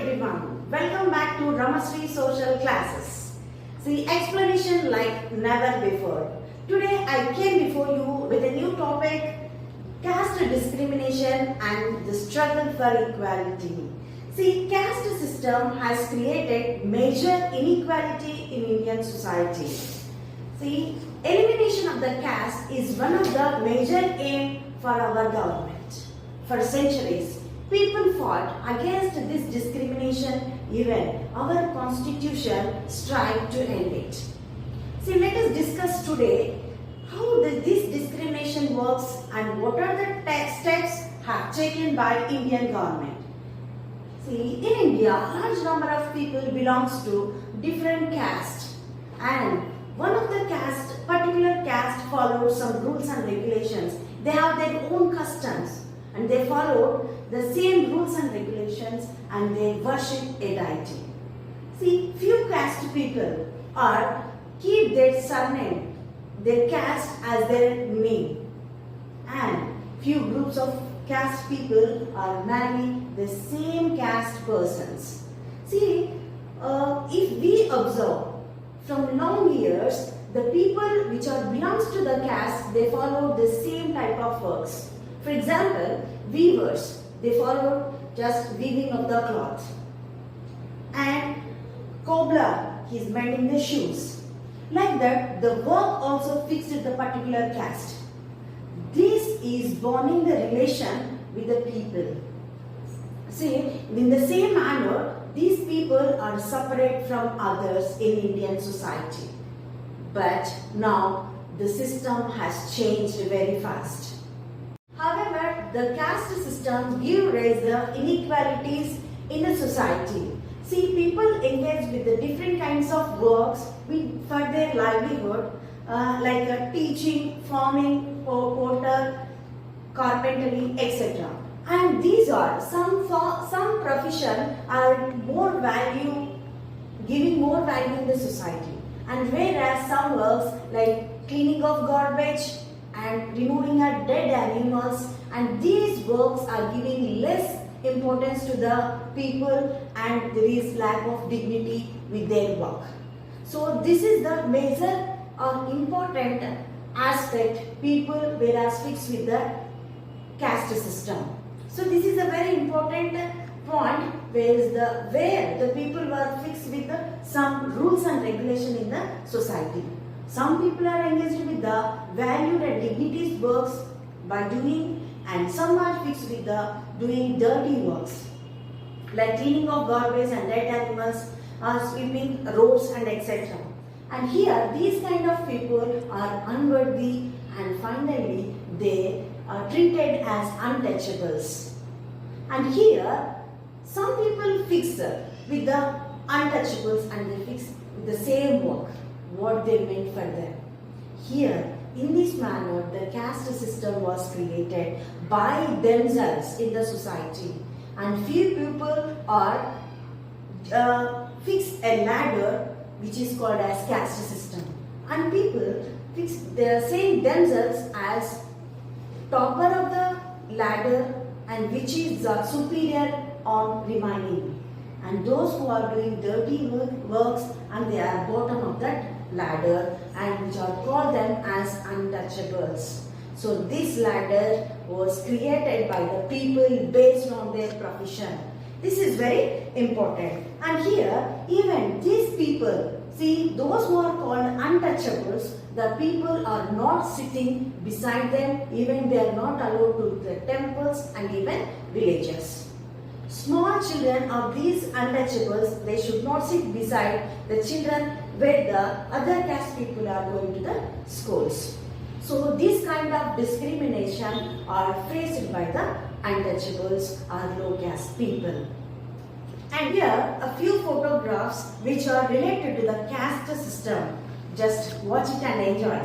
everyone. Welcome back to Ramasri Social Classes. See, explanation like never before. Today I came before you with a new topic, caste discrimination and the struggle for equality. See, caste system has created major inequality in Indian society. See, elimination of the caste is one of the major aim for our government. For centuries, people fought against this discrimination, even our constitution strived to end it. See, let us discuss today how this discrimination works and what are the steps have taken by Indian government. See, in India, large number of people belongs to different castes, and one of the particular caste followed some rules and regulations. They have their own customs and they followed the same rules and regulations and they worship a deity. See, few caste people keep their surname, their caste as their name, and few groups of caste people are marry the same caste persons. See, if we observe from long years, the people which belongs to the caste, they follow the same type of works. For example, weavers, they follow just weaving of the cloth. And cobbler, he is mending the shoes. Like that, the work also fixed with the particular caste. This is bonding the relation with the people. See, in the same manner, these people are separate from others in Indian society. But now, the system has changed very fast. However, the caste system give rise to inequalities in the society. See, people engage with the different kinds of works for their livelihood, like teaching, farming, porter, carpentry, etc. And these are some profession are more value, giving more value in the society. And whereas some works like cleaning of garbage and removing our dead animals, and these works are giving less importance to the people and there is lack of dignity with their work. So this is the major important aspect people whereas fixed with the caste system. So this is a very important point where the people were fixed with some rules and regulation in the society. Some people are engaged with the valued and dignities works by doing, and some are fixed with the doing dirty works like cleaning of garbage and dead animals, sweeping roads and etc. And here these kind of people are unworthy and finally they are treated as untouchables. And here some people fix with the untouchables and they fix with the same work what they meant for them. Here in this manner the caste system was created by themselves in the society, and few people are fixed a ladder which is called as caste system, and people they saying themselves as topper of the ladder and which is superior on remaining, and those who are doing dirty works and they are bottom of that ladder and which are called them as untouchables. So this ladder was created by the people based on their profession. This is very important. And here even these people, see, those who are called untouchables, the people are not sitting beside them, even they are not allowed to the temples and even villages. Small children of these untouchables, they should not sit beside the children where the other caste people are going to the schools. So this kind of discrimination are faced by the untouchables or low caste people. And here a few photographs which are related to the caste system. Just watch it and enjoy.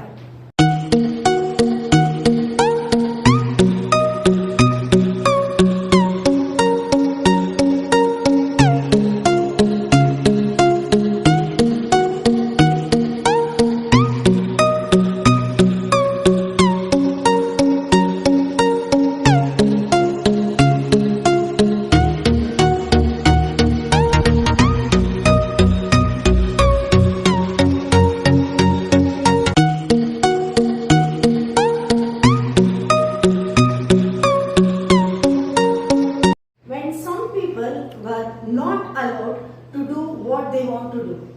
not allowed to do what they want to do.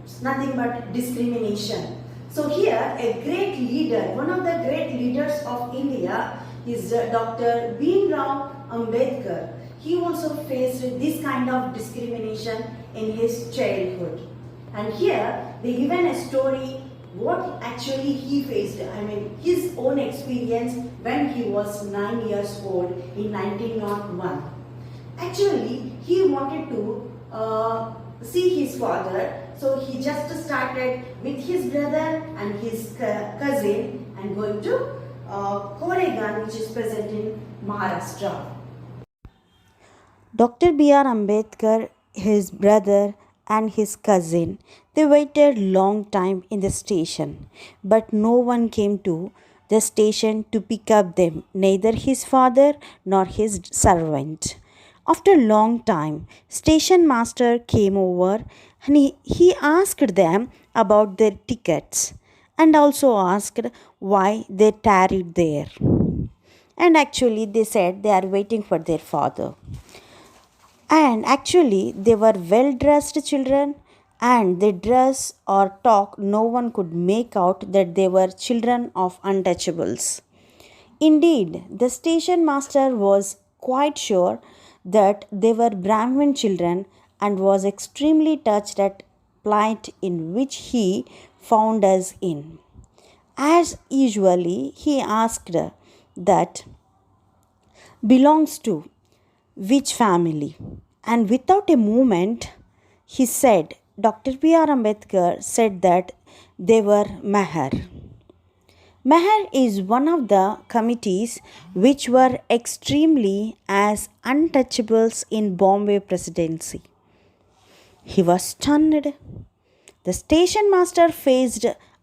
It's nothing but discrimination. So here a great leader, one of the great leaders of India is Dr. Bhimrao Ambedkar. He also faced this kind of discrimination in his childhood. And here they given a story what actually he faced. I mean his own experience when he was 9 years old in 1901. Actually he wanted to see his father, so he just started with his brother and his cousin and going to Koregaon, which is present in Maharashtra. Dr. B.R. Ambedkar, his brother, and his cousin, they waited long time in the station, but no one came to the station to pick up them, neither his father nor his servant. After long time, station master came over and he asked them about their tickets and also asked why they tarried there. And actually, they said they are waiting for their father. And actually, they were well dressed children, and their dress or talk, no one could make out that they were children of untouchables. Indeed, the station master was quite sure that they were Brahmin children and was extremely touched at plight in which he found us in. As usually, he asked that belongs to which family, and without a movement, he said, Dr. B.R. Ambedkar said that they were Meher. Meher is one of the committees which were extremely as untouchables in Bombay Presidency. He was stunned. The station master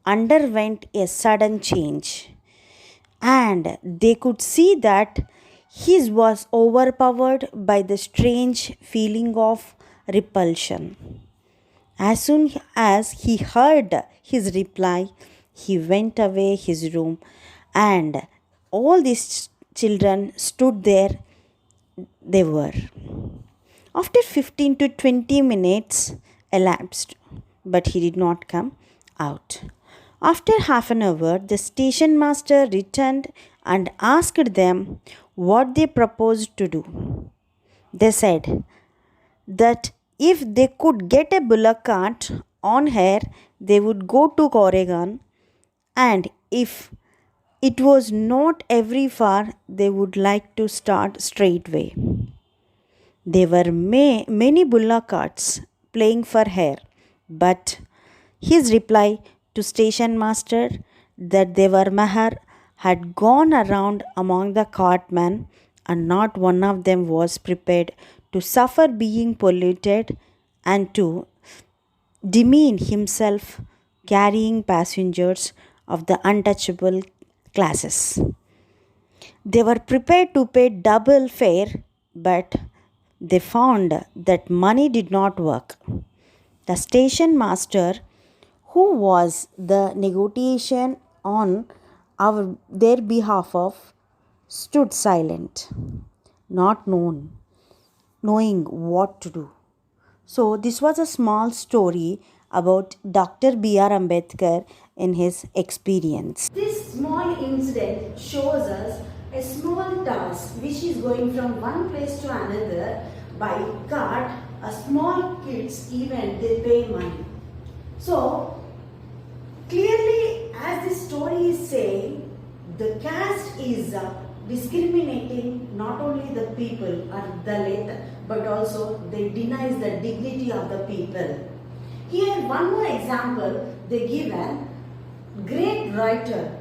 underwent a sudden change, and they could see that he was overpowered by the strange feeling of repulsion. As soon as he heard his reply, he went away his room, and all these children stood there they were. After 15 to 20 minutes elapsed, but he did not come out. After half an hour, the station master returned and asked them what they proposed to do. They said that if they could get a bullock cart on here, they would go to Koregaon, and if it was not every far, they would like to start straightway. There were many bullock carts playing for hair, but his reply to station master that they were Meher had gone around among the cartmen, and not one of them was prepared to suffer being polluted and to demean himself carrying passengers of the untouchable classes. They were prepared to pay double fare, but they found that money did not work. The station master, who was the negotiation on their behalf of, stood silent, not knowing what to do. So this was a small story about Dr. B.R. Ambedkar in his experience. This small incident shows us a small task which is going from one place to another by cart. A small kids even they pay money. So clearly, as this story is saying, the caste is discriminating not only the people or Dalit, but also they denies the dignity of the people. Here one more example they given, great writer,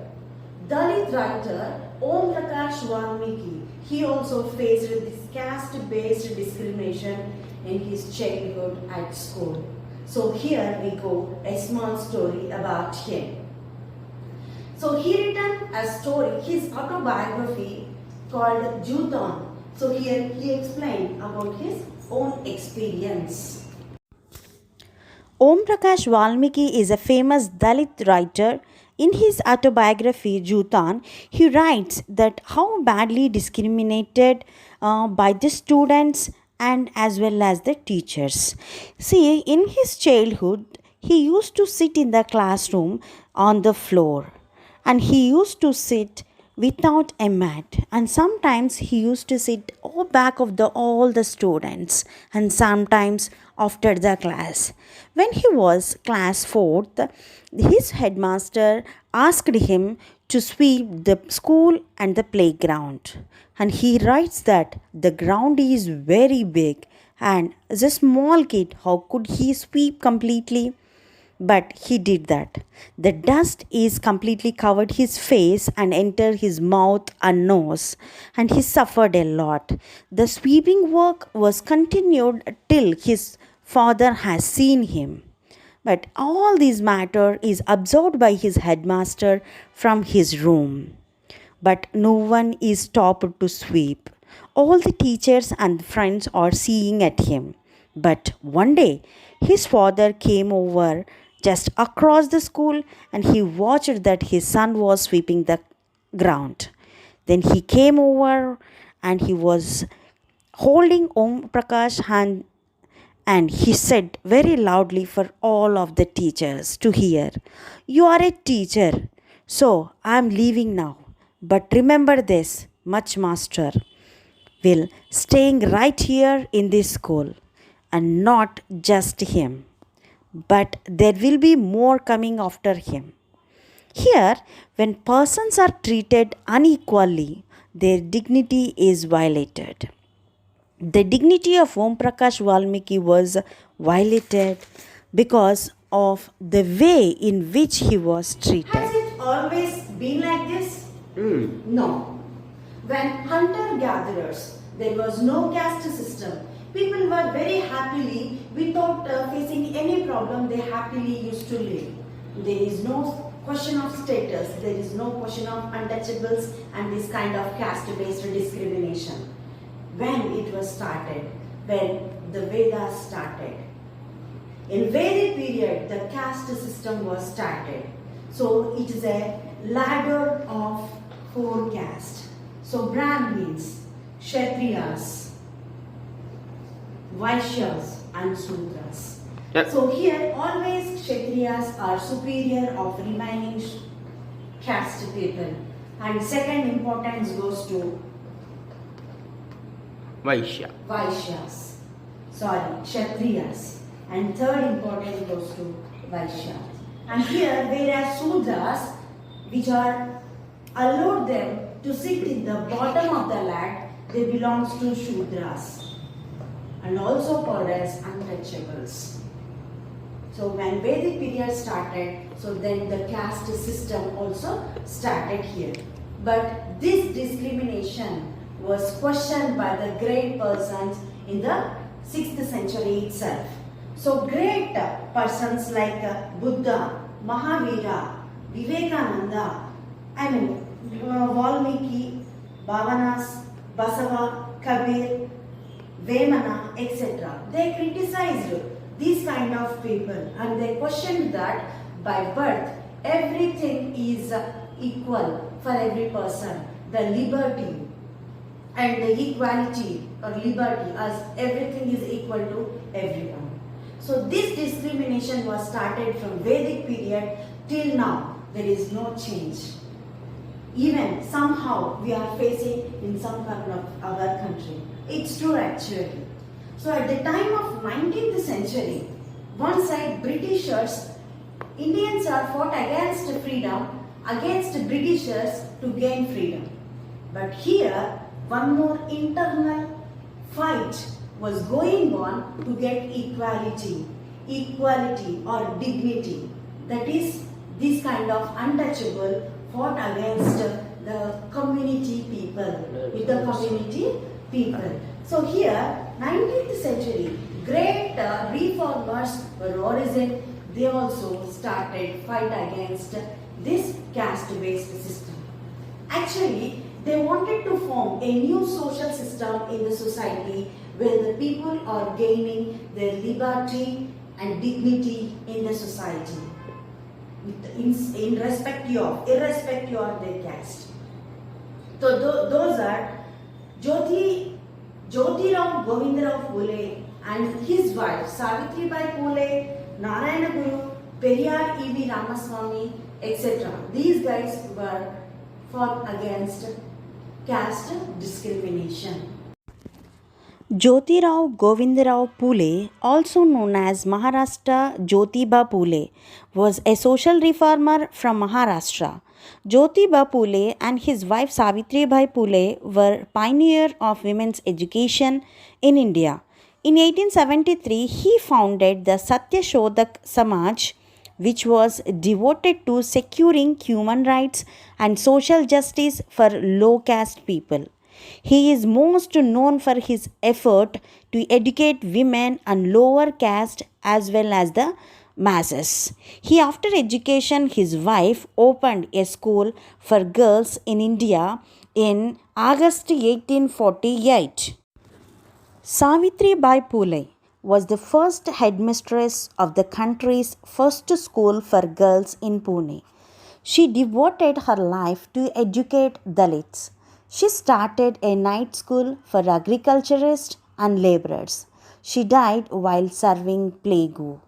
Dalit writer Om Prakash Valmiki. He also faced this caste-based discrimination in his childhood at school. So here we go, a small story about him. So he written a story, his autobiography called Jutan. So here he explained about his own experience. Om Prakash Valmiki is a famous Dalit writer. In his autobiography, Jutan, he writes that how badly discriminated by the students and as well as the teachers. See, in his childhood, he used to sit in the classroom on the floor, and he used to sit without a mat, and sometimes he used to sit back of the all the students, and sometimes after the class. When he was class 4th, his headmaster asked him to sweep the school and the playground, and he writes that the ground is very big, and as a small kid how could he sweep completely? But he did that. The dust is completely covered his face and entered his mouth and nose, and he suffered a lot. The sweeping work was continued till his father has seen him. But all this matter is absorbed by his headmaster from his room. But no one is stopped to sweep. All the teachers and friends are seeing at him. But one day, his father came over just across the school, and he watched that his son was sweeping the ground. Then he came over and he was holding Om Prakash's hand, and he said very loudly for all of the teachers to hear, "You are a teacher, so I am leaving now. But remember this, much master will staying right here in this school, and not just him, but there will be more coming after him." Here, when persons are treated unequally, their dignity is violated. The dignity of Om Prakash Valmiki was violated because of the way in which he was treated. Has it always been like this? No. When hunter-gatherers, there was no caste system. People were very happily, without facing any problem, they happily used to live. There is no question of status, there is no question of untouchables and this kind of caste-based discrimination. When it was started, when the Vedas started, in Vedic period, the caste system was started. So it is a ladder of 4 castes. So Brahmins, Kshatriyas, Vaishyas and Sudras. Yep. So here always Kshatriyas are superior of remaining caste people. And second importance goes to Vaishya. Vaishyas. Kshatriyas. And third importance goes to Vaishyas. And here whereas Sudras, which are allowed them to sit in the bottom of the ladder, they belongs to Shudras. And also called as untouchables. So when Vedic period started, so then the caste system also started here. But this discrimination was questioned by the great persons in the 6th century itself. So great persons like Buddha, Mahavira, Vivekananda, Valmiki, Bhavanas, Basava, Kabir, Vemana, etc. They criticized these kind of people and they questioned that by birth everything is equal for every person. The liberty and the equality or liberty as everything is equal to everyone. So this discrimination was started from Vedic period till now. There is no change. Even somehow we are facing in some part of our country. It's true actually. So at the time of 19th century, one side Britishers, Indians are fought against freedom, against Britishers to gain freedom. But here one more internal fight was going on to get equality or dignity. That is this kind of untouchable fought against the community people, with the community people. So here, 19th century, great reformers were arisen. They also started fight against this caste-based system. Actually, they wanted to form a new social system in the society where the people are gaining their liberty and dignity in the society, irrespective of their caste. So those are Jyoti Jyotirao Govindarao Phule and his wife Savitribai Phule, Narayana Guru, Periyar E.V. Ramaswamy, etc. These guys were fought against caste discrimination. Jyotirao Govindarao Phule, also known as Maharashtra Jyotiba Phule, was a social reformer from Maharashtra. Jyotiba Phule and his wife Savitribai Phule were pioneers of women's education in India. In 1873, he founded the Satya Shodhak Samaj, which was devoted to securing human rights and social justice for low caste people. He is most known for his effort to educate women and lower caste as well as the masses. He after education his wife opened a school for girls in India in August 1848. Savitribai Phule was the first headmistress of the country's first school for girls in Pune. She devoted her life to educate Dalits. She started a night school for agriculturists and laborers. She died while serving Plague.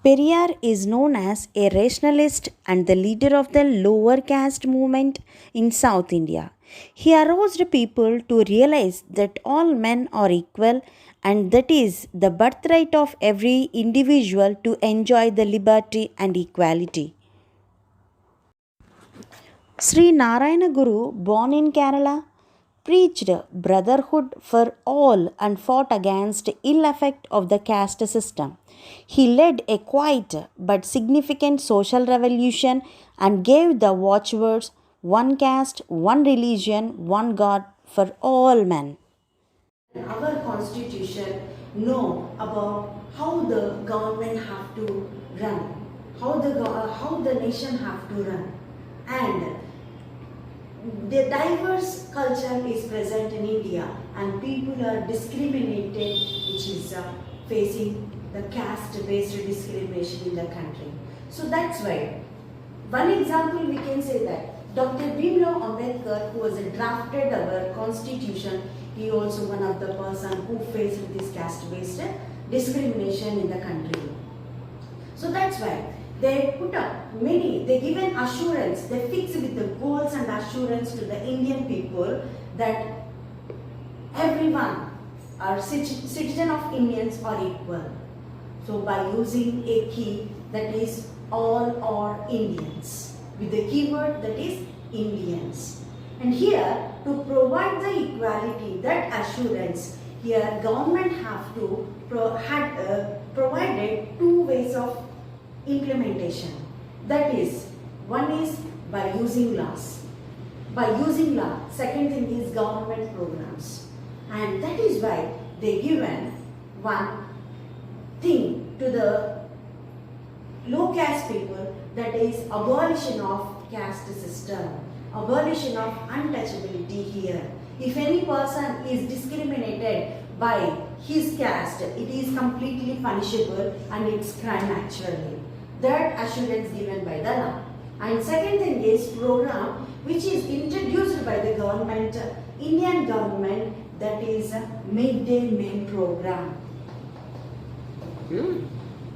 Periyar is known as a rationalist and the leader of the lower caste movement in South India. He aroused people to realize that all men are equal and that is the birthright of every individual to enjoy the liberty and equality. Sri Narayana Guru, born in Kerala, preached brotherhood for all and fought against ill effect of the caste system. He led a quiet but significant social revolution and gave the watchwords one caste, one religion, one God for all men. Our constitution know about how the government have to run, how the nation have to run, and the diverse culture is present in India, and people are discriminated, which is facing the caste-based discrimination in the country. So that's why one example we can say that Dr. Bhimrao Ambedkar, who was drafted our constitution, he also one of the person who faced this caste-based discrimination in the country. So that's why they put up many, they given assurance, they fix with the goals and assurance to the Indian people that everyone or citizen of Indians are equal. So by using a key that is all are Indians with the keyword that is Indians. And here to provide the equality, that assurance, here government have to provided two ways of implementation. That is, one is by using laws. By using law, second thing is government programs. And that is why they given one thing to the low caste people, that is abolition of caste system, abolition of untouchability here. If any person is discriminated by his caste, it is completely punishable and it's crime actually. That assurance given by the law. And second thing is program which is introduced by the government, Indian government, that is midday meal program.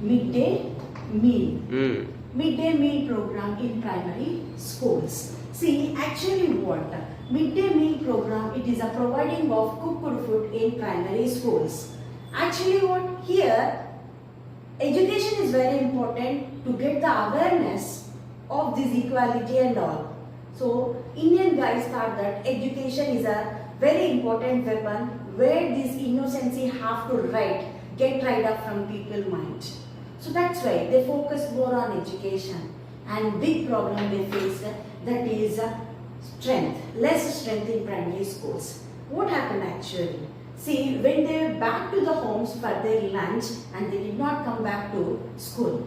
Midday meal. Midday meal program in primary schools. See, actually what? Midday meal program, it is a providing of cooked food in primary schools. Actually what? Here, education is very important to get the awareness of this equality and all. So, Indian guys thought that education is a very important weapon where this innocency have to get rid of from people's mind. So that's why they focus more on education, and big problem they face that is strength, less strength in primary schools. What happened actually? See, when they were back to the homes for their lunch and they did not come back to school.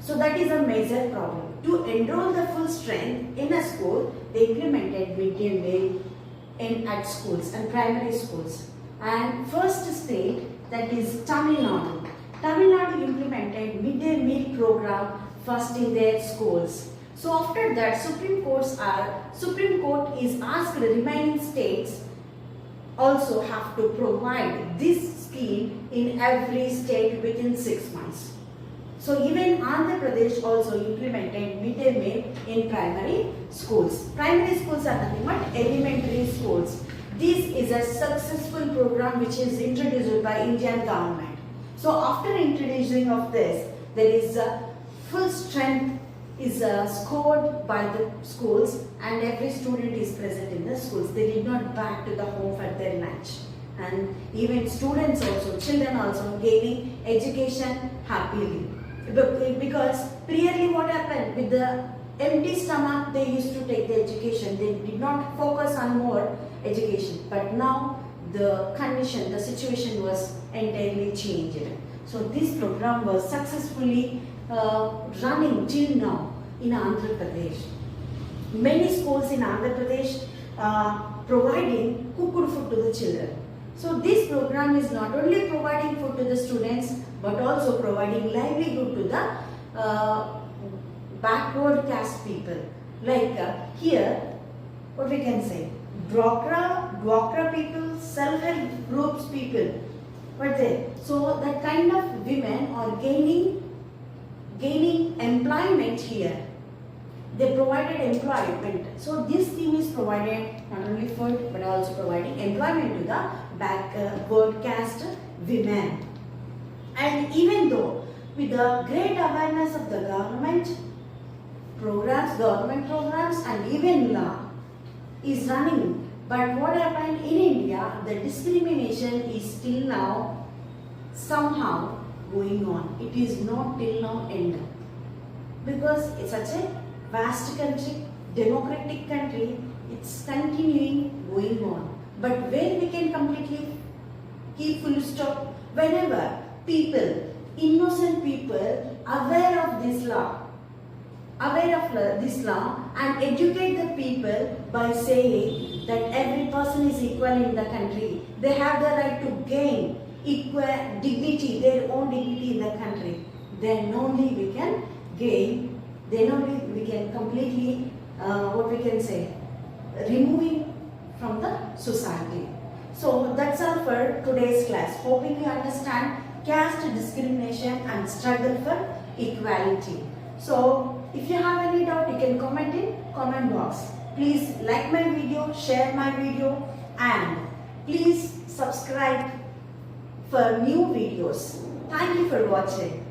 So that is a major problem. To enroll the full strength in a school, they implemented midday meal at schools and primary schools. And first state, that is Tamil Nadu. Tamil Nadu implemented midday meal program first in their schools. So after that, Supreme Court is asked the remaining states also have to provide this scheme in every state within 6 months. So even Andhra Pradesh also implemented midday meal in primary schools. Primary schools are nothing but elementary schools. This is a successful program which is introduced by Indian government. So after introducing of this, there is a full strength is scored by the schools, and every student is present in the schools. They did not back to the home for their lunch. And even students also, children also gaining education happily. Because previously what happened with the empty stomach, they used to take the education. They did not focus on more education. But now the condition, the situation was entirely changed. So this program was successfully running till now in Andhra Pradesh. Many schools in Andhra Pradesh providing cooked food to the children. So this program is not only providing food to the students but also providing livelihood to the backward caste people. Like here, what we can say, Dwakra people, self-help groups people, but there. So that kind of women are gaining employment here. They provided employment. So this scheme is provided not only food but also providing employment to the backward caste women. And even though with the great awareness of the government programs and even law is running, but what happened in India, the discrimination is still now somehow going on. It is not till now end. Because it's such a vast country, democratic country, it's continuing going on. But where we can completely keep full stop, whenever people, innocent people, aware of this law and educate the people by saying that every person is equal in the country. They have the right to gain equal dignity, their own dignity in the country. Then only we can gain, then only we can completely, removing from the society. So that's all for today's class. Hoping you understand caste discrimination and struggle for equality. So if you have any doubt, you can comment in comment box. Please like my video, share my video, and please subscribe for new videos. Thank you for watching.